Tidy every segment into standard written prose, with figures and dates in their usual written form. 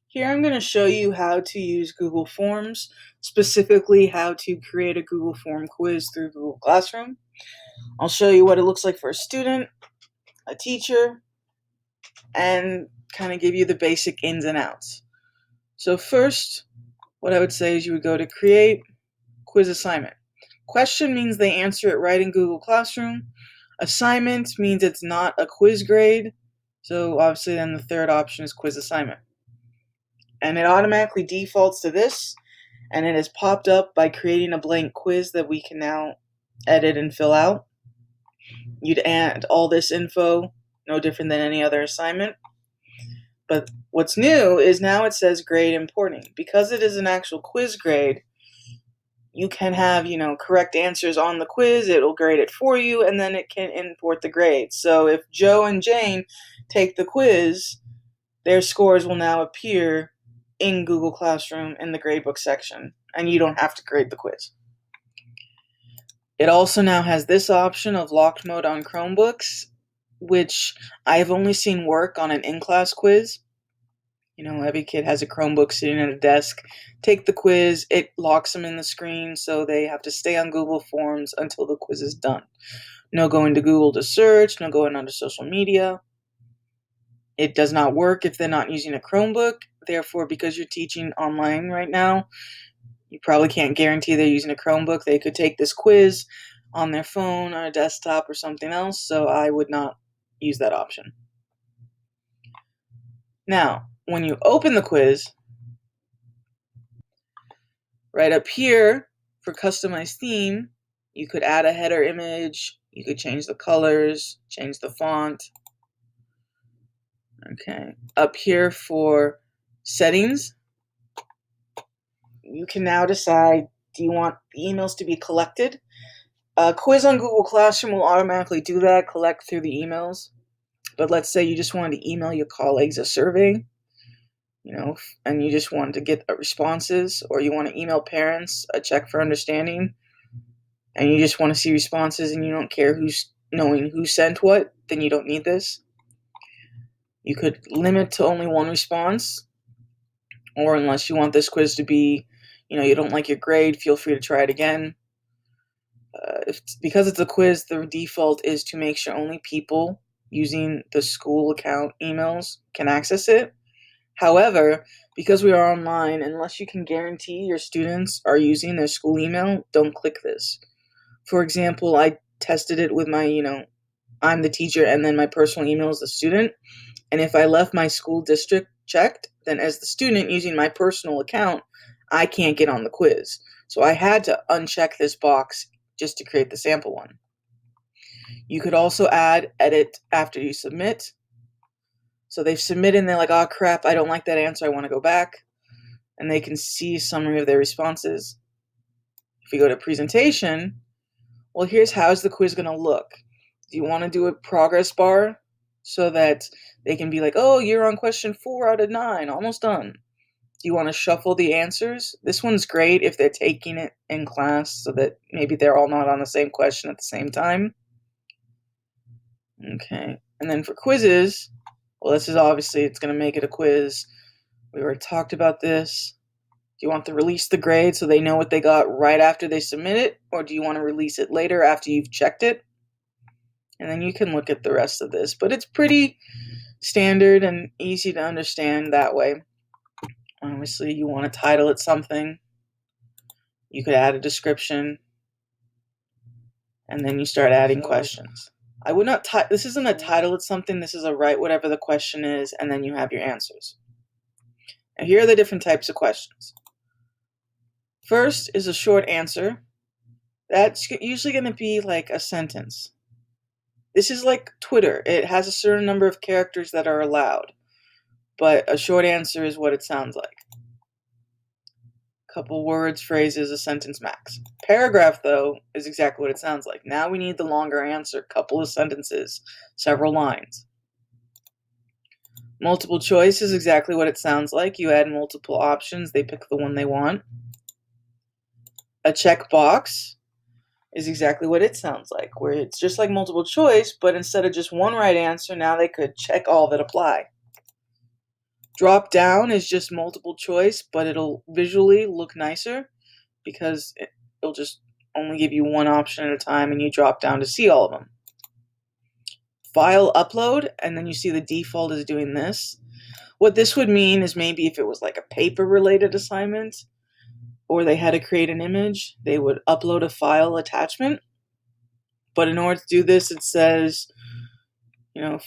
Here I'm going to show you how to use Google Forms, specifically how to create a Google Form quiz through Google Classroom. I'll show you what it looks like for a student, a teacher, and kind of give you the basic ins and outs. So first, what I would say is you would go to Create, Quiz Assignment. Question means they answer it right in Google Classroom. Assignment means it's not a quiz grade, so obviously then the third option is Quiz Assignment. And it automatically defaults to this, and it is popped up by creating a blank quiz that we can now edit and fill out. You'd add all this info, no different than any other assignment. But what's new is now it says grade importing. Because it is an actual quiz grade, you can have, correct answers on the quiz, it'll grade it for you, and then it can import the grades. So if Joe and Jane take the quiz, their scores will now appear in Google Classroom in the gradebook section, and you don't have to grade the quiz. It also now has this option of locked mode on Chromebooks, which I've only seen work on an in-class quiz. Every kid has a Chromebook sitting at a desk. Take the quiz, it locks them in the screen, so they have to stay on Google Forms until the quiz is done. No going to Google to search, no going onto social media. It does not work if they're not using a Chromebook. Therefore, because you're teaching online right now, you probably can't guarantee they're using a Chromebook. They could take this quiz on their phone or a desktop or something else, so I would not use that option. Now, when you open the quiz, right up here for customized theme, you could add a header image, you could change the colors, change the font. Okay, up here for settings, you can now decide, do you want the emails to be collected? A quiz on Google Classroom will automatically do that, collect through the emails. But let's say you just wanted to email your colleagues a survey, and you just wanted to get responses, or you want to email parents a check for understanding, and you just want to see responses and you don't care knowing who sent what, then you don't need this. You could limit to only one response, or unless you want this quiz to be, you don't like your grade, feel free to try it again. Because it's a quiz, the default is to make sure only people using the school account emails can access it. However, because we are online, unless you can guarantee your students are using their school email, don't click this. For example, I tested it with my, I'm the teacher and then my personal email is the student. And if I left my school district checked, then as the student using my personal account, I can't get on the quiz. So I had to uncheck this box just to create the sample one. You could also add edit after you submit. So they've submitted and they're like, oh crap, I don't like that answer, I want to go back. And they can see a summary of their responses. If we go to presentation, well, here's how's the quiz going to look. Do you want to do a progress bar so that they can be like, oh, you're on question 4 out of 9, almost done. Do you want to shuffle the answers? This one's great if they're taking it in class so that maybe they're all not on the same question at the same time. Okay, and then for quizzes, well, this is obviously, it's going to make it a quiz. We already talked about this. Do you want to release the grade so they know what they got right after they submit it? Or do you want to release it later after you've checked it? And then you can look at the rest of this. But it's pretty standard and easy to understand that way. Obviously, you want to title it something. You could add a description. And then you start adding questions. I would not this isn't a title it something, this is a write whatever the question is, and then you have your answers. Now here are the different types of questions. First is a short answer. That's usually going to be like a sentence. This is like Twitter. It has a certain number of characters that are allowed, but a short answer is what it sounds like. Couple words, phrases, a sentence max. Paragraph, though, is exactly what it sounds like. Now we need the longer answer, couple of sentences, several lines. Multiple choice is exactly what it sounds like. You add multiple options, they pick the one they want. A checkbox is exactly what it sounds like, where it's just like multiple choice, but instead of just one right answer, now they could check all that apply. Drop down is just multiple choice, but it'll visually look nicer because it'll just only give you one option at a time and you drop down to see all of them. File upload, and then you see the default is doing this. What this would mean is maybe if it was like a paper related assignment or they had to create an image, they would upload a file attachment. But in order to do this, it says,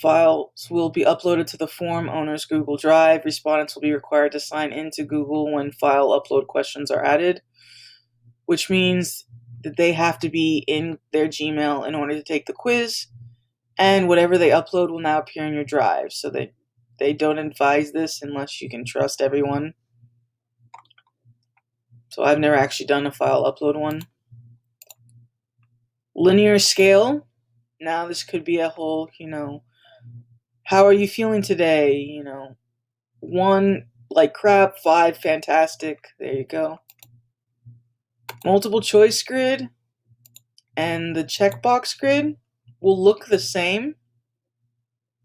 files will be uploaded to the form owner's Google Drive. Respondents will be required to sign into Google when file upload questions are added, which means that they have to be in their Gmail in order to take the quiz, and whatever they upload will now appear in your drive. So they don't advise this unless you can trust everyone. So I've never actually done a file upload one. Linear scale. Now this could be a whole, how are you feeling today? 1, like crap, 5, fantastic. There you go. Multiple choice grid and the checkbox grid will look the same,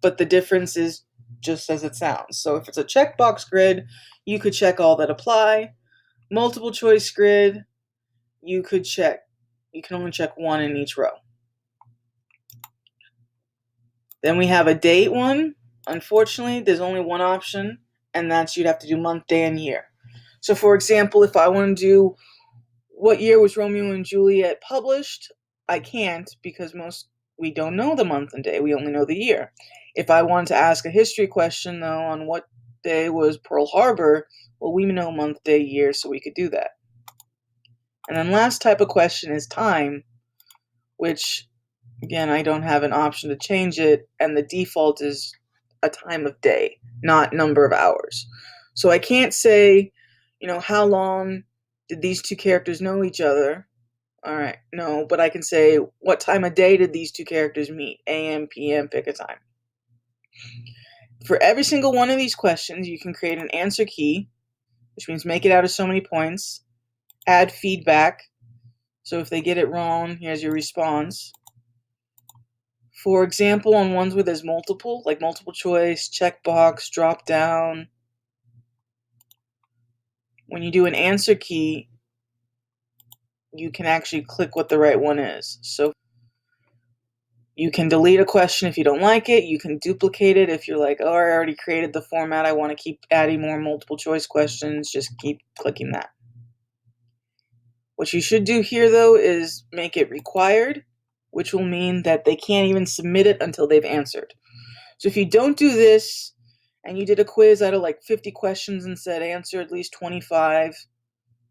but the difference is just as it sounds. So if it's a checkbox grid, you could check all that apply. Multiple choice grid, you can only check 1 in each row. Then we have a date one. Unfortunately, there's only one option, and that's you'd have to do month, day, and year. So for example, if I want to do what year was Romeo and Juliet published, I can't because we don't know the month and day. We only know the year. If I wanted to ask a history question, though, on what day was Pearl Harbor, well, we know month, day, year, so we could do that. And then last type of question is time, which, again, I don't have an option to change it, and the default is a time of day, not number of hours. So I can't say, how long did these two characters know each other? All right, no, but I can say, what time of day did these two characters meet? AM, PM, pick a time. For every single one of these questions, you can create an answer key, which means make it out of so many points, add feedback. So if they get it wrong, here's your response. For example, on ones where there's multiple, like multiple choice, checkbox, drop down, when you do an answer key, you can actually click what the right one is. So you can delete a question if you don't like it. You can duplicate it if you're like, oh, I already created the format. I want to keep adding more multiple choice questions. Just keep clicking that. What you should do here, though, is make it required, which will mean that they can't even submit it until they've answered. So if you don't do this and you did a quiz out of like 50 questions and said answer at least 25,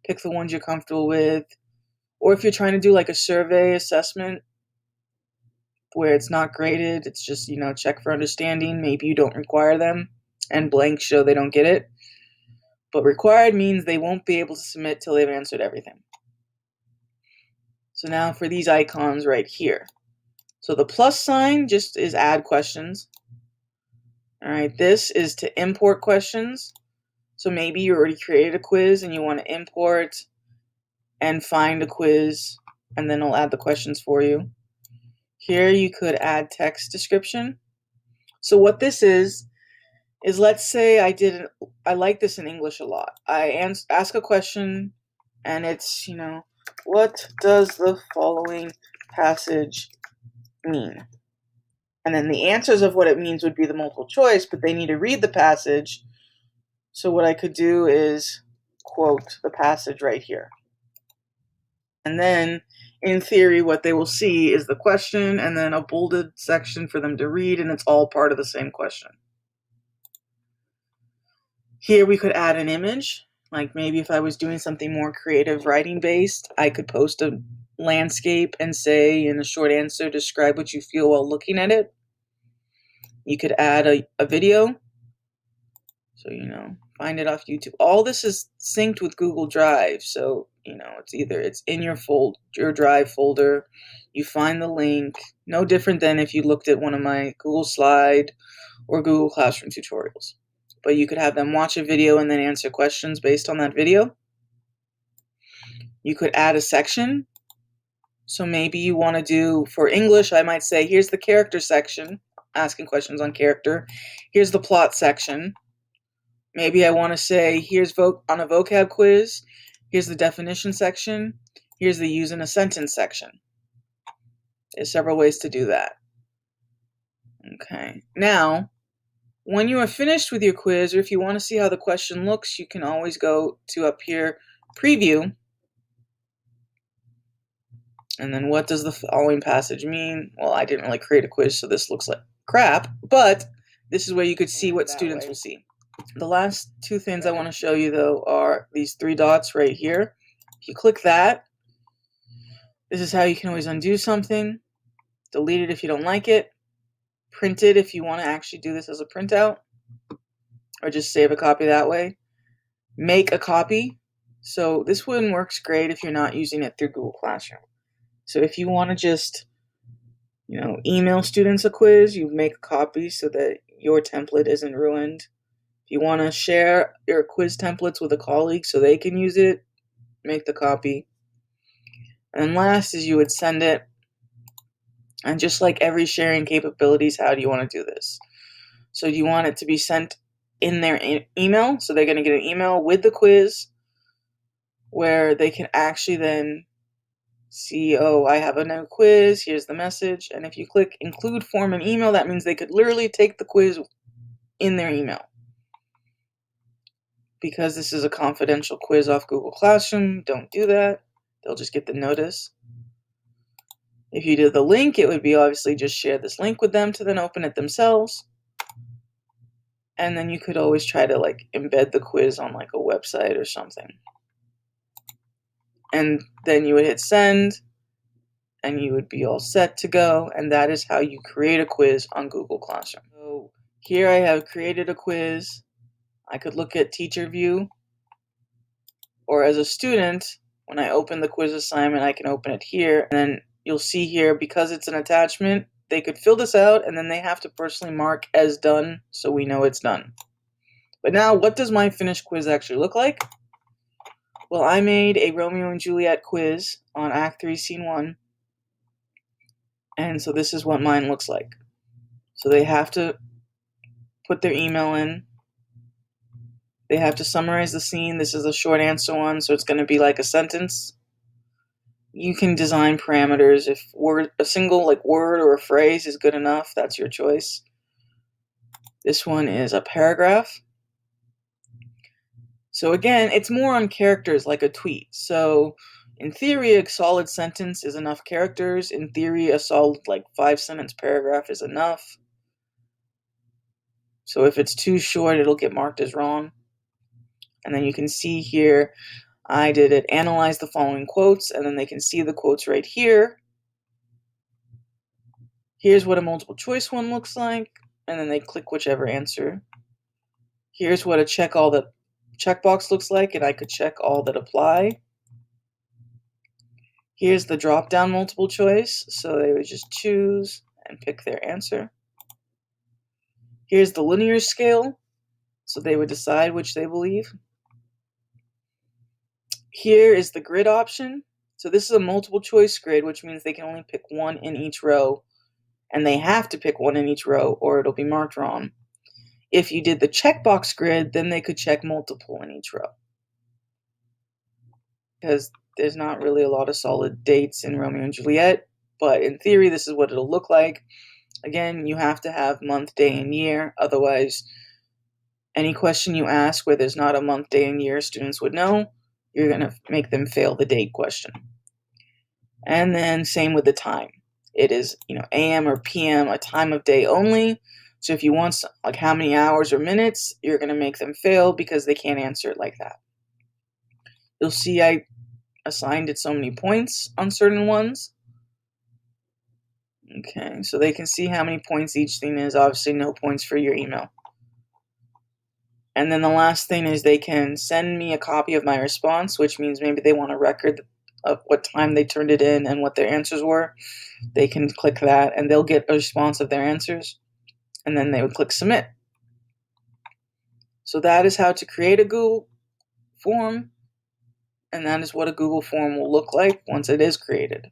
pick the ones you're comfortable with, or if you're trying to do like a survey assessment where it's not graded, it's just, check for understanding, maybe you don't require them, and blank show they don't get it. But required means they won't be able to submit till they've answered everything. So now for these icons right here. So the plus sign just is add questions. All right, this is to import questions. So maybe you already created a quiz and you want to import and find a quiz, and then it'll add the questions for you. Here you could add text description. So what this is let's say I like this in English a lot. I ask a question and it's, what does the following passage mean? And then the answers of what it means would be the multiple choice, but they need to read the passage. So what I could do is quote the passage right here. And then, in theory, what they will see is the question and then a bolded section for them to read, and it's all part of the same question. Here we could add an image. Like maybe if I was doing something more creative writing based, I could post a landscape and say in a short answer, describe what you feel while looking at it. You could add a video. So, find it off YouTube. All this is synced with Google Drive. So, it's in your Drive folder. You find the link. No different than if you looked at one of my Google Slide or Google Classroom tutorials. But you could have them watch a video and then answer questions based on that video. You could add a section. So maybe you want to do, for English, I might say, here's the character section, asking questions on character. Here's the plot section. Maybe I want to say, here's on a vocab quiz, here's the definition section, here's the use in a sentence section. There's several ways to do that. Okay, now, when you are finished with your quiz, or if you want to see how the question looks, you can always go to up here, preview, and then what does the following passage mean? Well, I didn't really create a quiz, so this looks like crap, but this is where you could see what students will see. The last two things I want to show you, though, are these three dots right here. If you click that, this is how you can always undo something, delete it if you don't like it, print it if you want to actually do this as a printout, or just save a copy that way. Make a copy. So this one works great if you're not using it through Google Classroom. So if you want to just, email students a quiz, you make a copy so that your template isn't ruined. If you want to share your quiz templates with a colleague so they can use it, make the copy. And last is you would send it. And just like every sharing capabilities, how do you want to do this? So do you want it to be sent in their email? So they're going to get an email with the quiz where they can actually then see, oh, I have a new quiz, here's the message. And if you click include form in email, that means they could literally take the quiz in their email. Because this is a confidential quiz off Google Classroom, don't do that. They'll just get the notice. If you did the link, it would be obviously just share this link with them to then open it themselves. And then you could always try to embed the quiz on a website or something. And then you would hit send, and you would be all set to go. And that is how you create a quiz on Google Classroom. So here I have created a quiz. I could look at teacher view, or as a student, when I open the quiz assignment, I can open it here. And then you'll see here, because it's an attachment, they could fill this out, and then they have to personally mark as done so we know it's done. But now, what does my finished quiz actually look like? Well, I made a Romeo and Juliet quiz on Act 3, Scene 1. And so this is what mine looks like. So they have to put their email in. They have to summarize the scene. This is a short answer one, so it's going to be like a sentence. You can design parameters. If a single word or a phrase is good enough, that's your choice. This one is a paragraph. So again, it's more on characters, like a tweet. So in theory, a solid sentence is enough characters. In theory, a solid 5-sentence paragraph is enough. So if it's too short, it'll get marked as wrong. And then you can see here, I did it, analyze the following quotes, and then they can see the quotes right here. Here's what a multiple choice one looks like, and then they click whichever answer. Here's what a checkbox looks like, and I could check all that apply. Here's the drop-down multiple choice, so they would just choose and pick their answer. Here's the linear scale, so they would decide which they believe. Here is the grid option. So this is a multiple choice grid, which means they can only pick one in each row, and they have to pick one in each row or it'll be marked wrong. If you did the checkbox grid, then they could check multiple in each row. Because there's not really a lot of solid dates in Romeo and Juliet, but in theory, this is what it'll look like. Again, you have to have month, day, and year. Otherwise, any question you ask where there's not a month, day, and year, students would know. You're going to make them fail the date question. And then same with the time. It is, AM or PM, a time of day only. So if you want how many hours or minutes, you're going to make them fail because they can't answer it like that. You'll see I assigned it so many points on certain ones. Okay, so they can see how many points each thing is. Obviously, no points for your email. And then the last thing is they can send me a copy of my response, which means maybe they want a record of what time they turned it in and what their answers were. They can click that, and they'll get a response of their answers. And then they would click submit. So that is how to create a Google form, and that is what a Google form will look like once it is created.